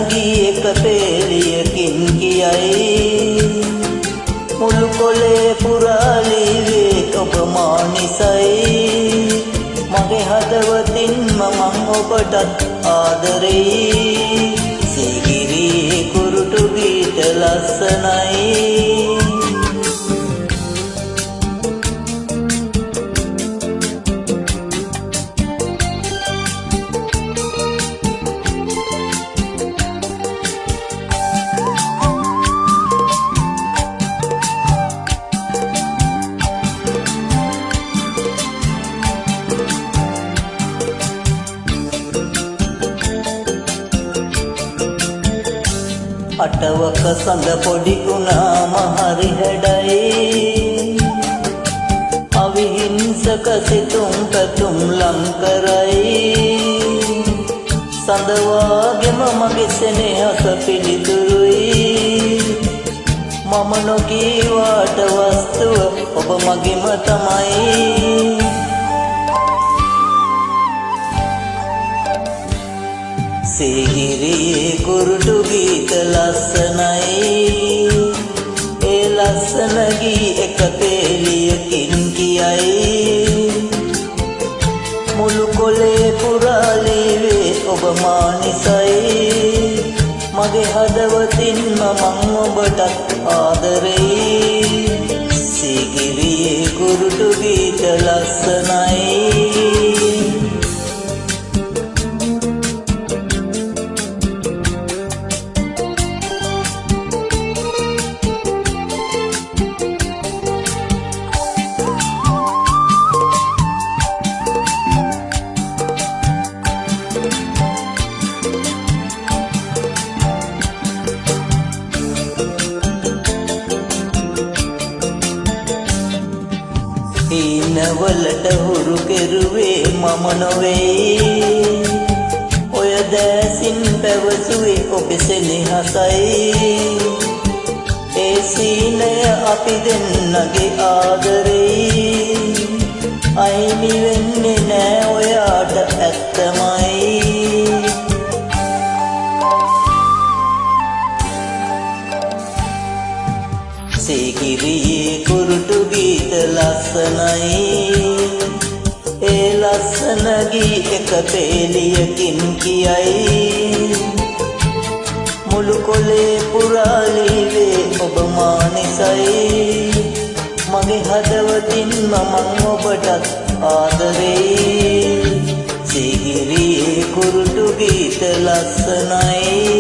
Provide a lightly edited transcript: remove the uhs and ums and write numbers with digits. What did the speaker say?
ගී එක පෙළියකින් කියයි මුළු කොලේ පුරාලීවේ ඔබ මා නිසයි මගේ හදවතින්ම මං ඔබටත් ආදරෙයි සීගිරියේ කුරුටු ගීත ලස්සනයි අටවක සඳ පොඩි වුණාම හරි හැඩයි අවිහිංසක සිතුම් පැතුම් ලං කරයි සඳ වාගෙම මගේ සෙනෙහස පිළිතුරුයි මම නොකීවාට වස්තුව ඔබ මගේම තමයි සීගිරියේ කුරුටු ගීත ලස්සනයි ඒ ලස්සන ගී එක පෙළියකින් කියයි මුළු කොලේ පුරාලීවේ ඔබ මා නිසයි මගේ හදවතින්ම මං ඔබටත් ආදරෙයි සීගිරියේ කුරුටු ගීත ලස්සනයි හීනවලට හුරු කෙරුවේ මම නොවෙයි ඔය දැසින් පැවසුවේ ඔබ සෙනෙහසයි ඒ සීනය අපි දෙන්නගේ ආදරෙයි අයිමි වෙන්නේ නෑ ඔයාට ඇත්තමයි සීගිරියේ කුරුටු ගීත ලස්සනයි ඒ ලස්සන ගී එක පෙළියකින් කියයි මුළු කොලේ පුරාලීවේ ඔබ මා නිසයි මගේ හදවතින්ම මං ඔබටත් ආදරෙයි සීගිරියේ කුරුටු ගීත ලස්සනයි